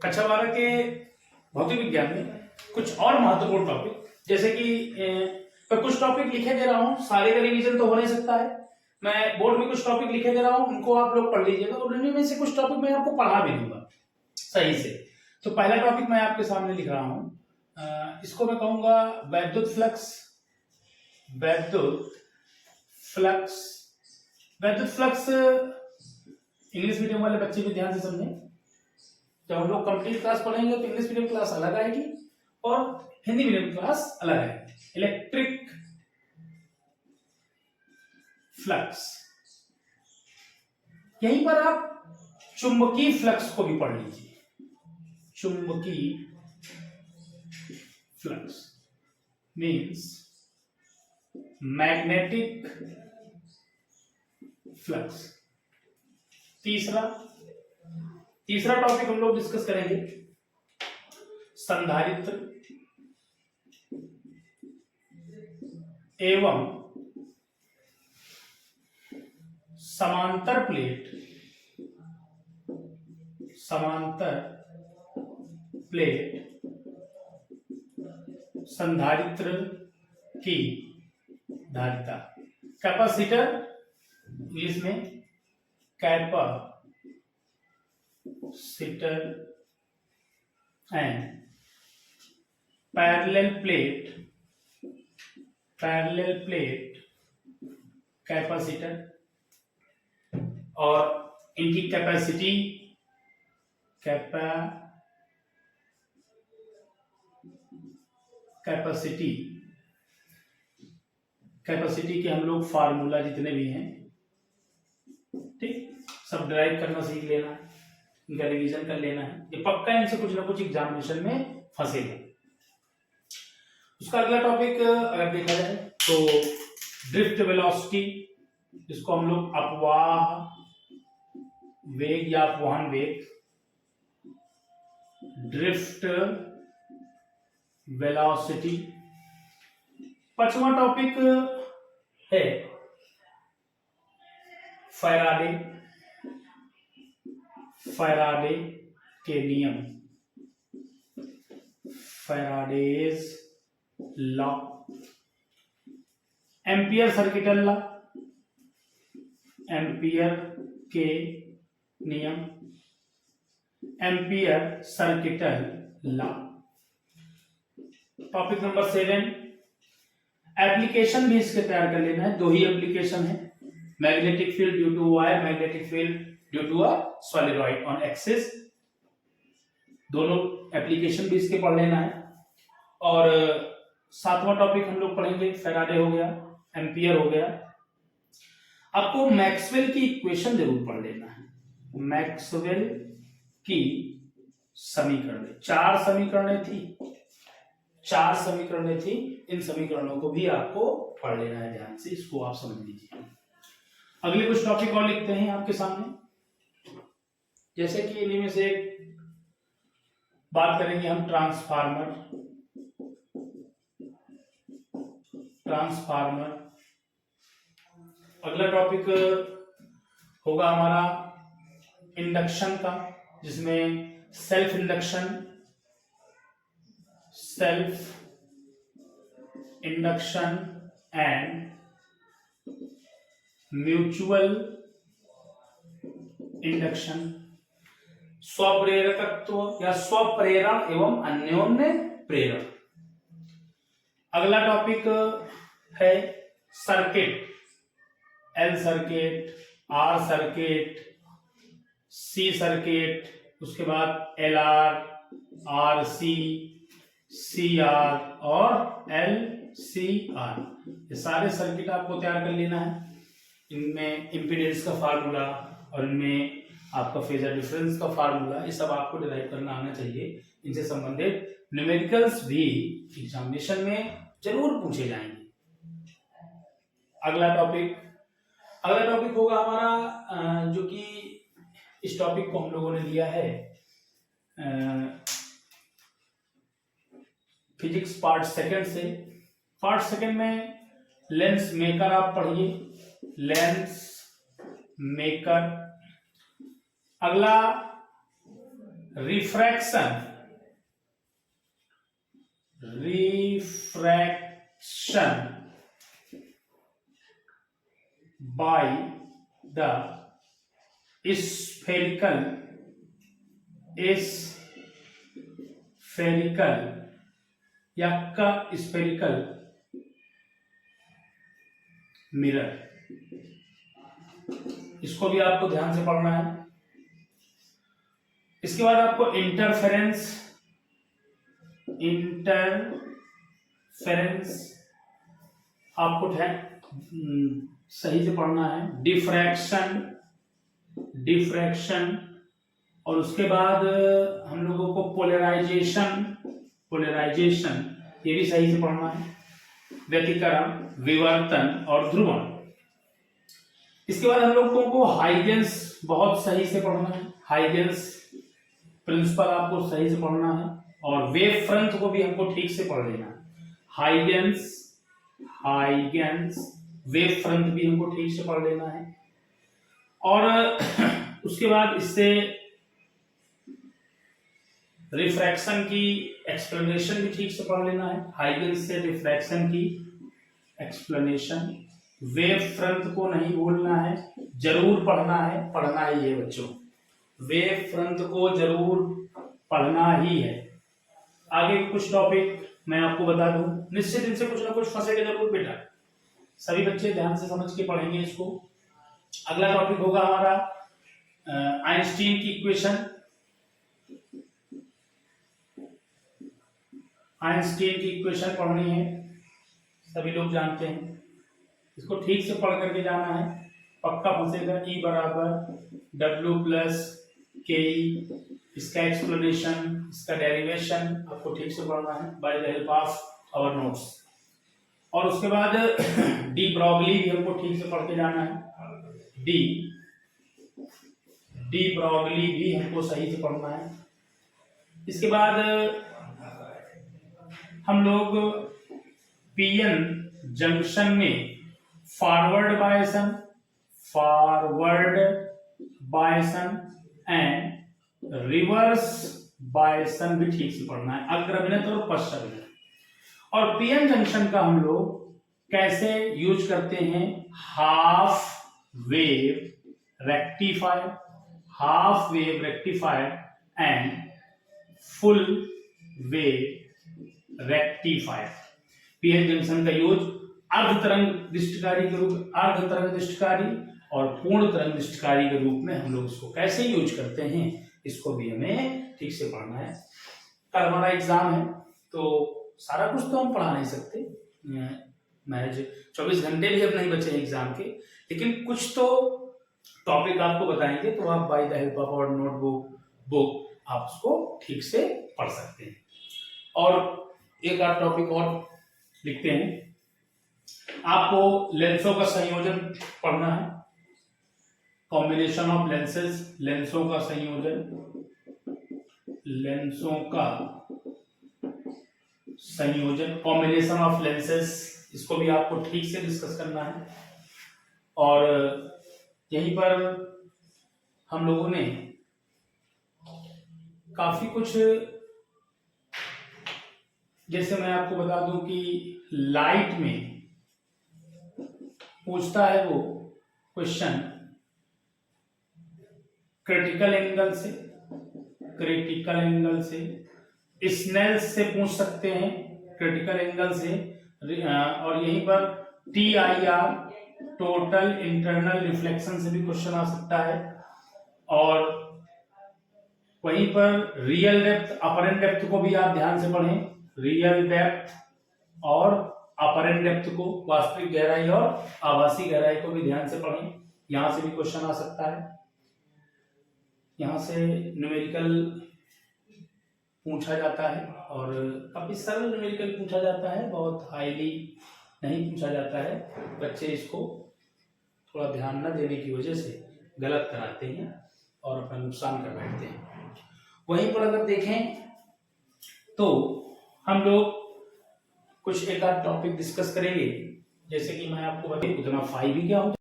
कक्षा 12 के भौतिक विज्ञान में कुछ और महत्वपूर्ण टॉपिक, जैसे कि मैं कुछ टॉपिक लिखे दे रहा हूँ, सारे का रिवीजन तो हो नहीं सकता है। मैं बोर्ड में कुछ टॉपिक लिखे दे रहा हूँ, उनको आप लोग पढ़ लीजिएगा और उन्हीं में से कुछ टॉपिक मैं आपको पढ़ा भी दूंगा सही से। तो पहला टॉपिक मैं आपके सामने लिख रहा हूँ, इसको मैं कहूंगा वैद्युत फ्लक्स। वैद्युत फ्लक्स, वैद्युत फ्लक्स इंग्लिश मीडियम वाले बच्चे भी ध्यान से समझें। जब हम लोग कंप्लीट क्लास पढ़ेंगे तो इंग्लिश मीडियम क्लास अलग आएगी और हिंदी मीडियम क्लास अलग आएगी। इलेक्ट्रिक फ्लक्स, यहीं पर आप चुंबकीय फ्लक्स को भी पढ़ लीजिए। चुंबकीय फ्लक्स मीन्स मैग्नेटिक फ्लक्स। तीसरा टॉपिक हम लोग डिस्कस करेंगे संधारित्र एवं समांतर प्लेट। संधारित्र की धारिता। कैपेसिटर इंग्लिश में capacitor and parallel plate capacitor, और इनकी कैपेसिटी के हम लोग फार्मूला जितने भी हैं, ठीक, सब ड्राइव करना सीख लेना है, इनका रिवीजन कर लेना है। ये पक्का इनसे कुछ ना कुछ एग्जामिनेशन में फंसेगा। उसका अगला टॉपिक अगर देखा जाए तो ड्रिफ्ट वेलोसिटी, जिसको हम लोग अपवाह वेग या अपवहन वेग, ड्रिफ्ट वेलोसिटी। पांचवा टॉपिक है फैराडे के नियम, Faraday's law, Ampere circuital law, Ampere के नियम, Ampere circuital law. Topic number 7, application भी इसके तैयार कर लेना है। दो ही एप्लीकेशन है, magnetic field due to wire, magnetic field due to a solenoid on axis. दोनों एप्लीकेशन भी इसके पढ़ लेना है। और 7वां टॉपिक हम लोग पढ़ेंगे फैराडे हो गया, एम्पियर हो गया। आपको मैक्सवेल की इक्वेशन जरूर पढ़ लेना है। मैक्सवेल की समीकरण, 4 समीकरणें थी, इन समीकरणों को भी आपको पढ़ लेना है ध्यान से, इसको आप समझ लीजिए। अगले कुछ टॉपिक और लिखते हैं आपके सामने, जैसे कि इन्हीं में से बात करेंगे हम ट्रांसफार्मर। अगला टॉपिक होगा हमारा इंडक्शन का, जिसमें self induction and mutual induction, स्वप्रेरकत्व या स्वप्रेरण एवं अन्योन्य प्रेरण। अगला टॉपिक है circuit, L circuit, R circuit, C circuit, उसके बाद L R, R C, C R और एल सी आर। ये सारे सर्किट आपको तैयार कर लेना है। इनमें इम्पीडेंस का फार्मूला और इनमें आपका फेजर डिफरेंस का फार्मूला, ये सब आपको डिराइव करना आना चाहिए। इनसे संबंधित न्यूमेरिकल्स भी एग्जामिनेशन में जरूर पूछे जाएंगे। अगला टॉपिक होगा हमारा, जो कि इस टॉपिक को हम लोगों ने लिया है फिजिक्स पार्ट सेकंड से। पार्ट सेकंड में लेंस मेकर आप पढ़िए, लेंस मेकर। अगला रिफ्रैक्शन by the spherical या spherical मिरर, इसको भी आपको ध्यान से पढ़ना है। इसके बाद आपको इंटरफेरेंस आपको सही से पढ़ना है। डिफ्रैक्शन और उसके बाद हम लोगों को पोलराइजेशन ये भी सही से पढ़ना है। व्यतिकरण, विवर्तन और ध्रुवण। इसके बाद हम लोगों को हाइजेंस बहुत सही से पढ़ना है। हाइजेंस प्रिंसिपल आपको सही से पढ़ना है और वेव फ्रंट को भी हमको ठीक से पढ़ लेना है। हाइजेंस वेव फ्रंट भी हमको ठीक से पढ़ लेना है। और उसके बाद इससे रिफ्रैक्शन की एक्सप्लेनेशन भी ठीक से पढ़ लेना है। हाइजेंस से रिफ्रैक्शन की एक्सप्लेनेशन, वेव फ्रंट को नहीं भूलना है, जरूर पढ़ना ही है बच्चों। वेव फ्रंट को जरूर पढ़ना ही है। आगे कुछ टॉपिक मैं आपको बता दूं, निश्चित इनसे कुछ ना कुछ फंसेगा जरूर बेटा। सभी बच्चे ध्यान से समझ के पढ़ेंगे इसको। अगला टॉपिक होगा हमारा आइंस्टीन की इक्वेशन। आइंस्टीन की इक्वेशन पढ़नी है, सभी लोग जानते हैं। इसको ठीक से पढ़ करके जाना है, पक्का फंसेगा। E बराबर W प्लस के, इसका एक्सप्लेनेशन, इसका डेरिवेशन आपको ठीक से पढ़ना है by the help of our notes. और उसके बाद डी ब्रॉगली भी हमको ठीक से पढ़ के जाना है। डी ब्रॉगली भी हमको सही से पढ़ना है। इसके बाद हम लोग पीएन जंक्शन में forward bison and reverse bison भी ठीक से पढ़ना है, अग्रविनत और पश्चाविनत। और पीएन जंक्शन का हम लोग कैसे यूज करते हैं, half wave rectifier and full wave rectifier. PN junction का यूज अर्ध तरंग दृष्टिकारी और पूर्ण तरंग दृष्टिकारी के रूप में हम लोग इसको कैसे यूज करते हैं, इसको भी हमें ठीक से पढ़ना है। कल हमारा एग्जाम है तो सारा कुछ तो हम पढ़ा नहीं सकते, मैच 24 घंटे भी अब नहीं बचे एग्जाम के, लेकिन कुछ तो टॉपिक आपको बताएंगे तो आप by the help of our notebook आप उसको ठीक से पढ़ सकते हैं। और एक आध टॉपिक और लिखते हैं। आपको लेंसों का संयोजन पढ़ना है, कॉम्बिनेशन ऑफ लेंसेज, लेंसों का संयोजन, कॉम्बिनेशन ऑफ लेंसेज, इसको भी आपको ठीक से डिस्कस करना है। और यहीं पर हम लोगों ने काफी कुछ, जैसे मैं आपको बता दूं कि लाइट में पूछता है वो क्वेश्चन क्रिटिकल एंगल से, स्नेल्स से पूछ सकते हैं क्रिटिकल एंगल से। और यहीं पर TIR टोटल इंटरनल रिफ्लेक्शन से भी क्वेश्चन आ सकता है। और वहीं पर रियल डेप्थ, अपरेंट डेप्थ को भी आप ध्यान से पढ़ें। रियल डेप्थ और अपरेंट डेप्थ को, वास्तविक गहराई और आभासी गहराई को भी ध्यान से पढ़ें, यहां से भी क्वेश्चन आ सकता है। यहां से न्यूमेरिकल पूछा जाता है और काफी सरल न्यूमेरिकल पूछा जाता है, बहुत हाईली नहीं पूछा जाता है। बच्चे इसको थोड़ा ध्यान न देने की वजह से गलत कराते हैं और अपना नुकसान कर बैठते हैं। वहीं पर अगर देखें तो हम लोग कुछ एक आध टॉपिक डिस्कस करेंगे, जैसे कि मैं आपको बताऊं उतना फाई भी क्या होता है।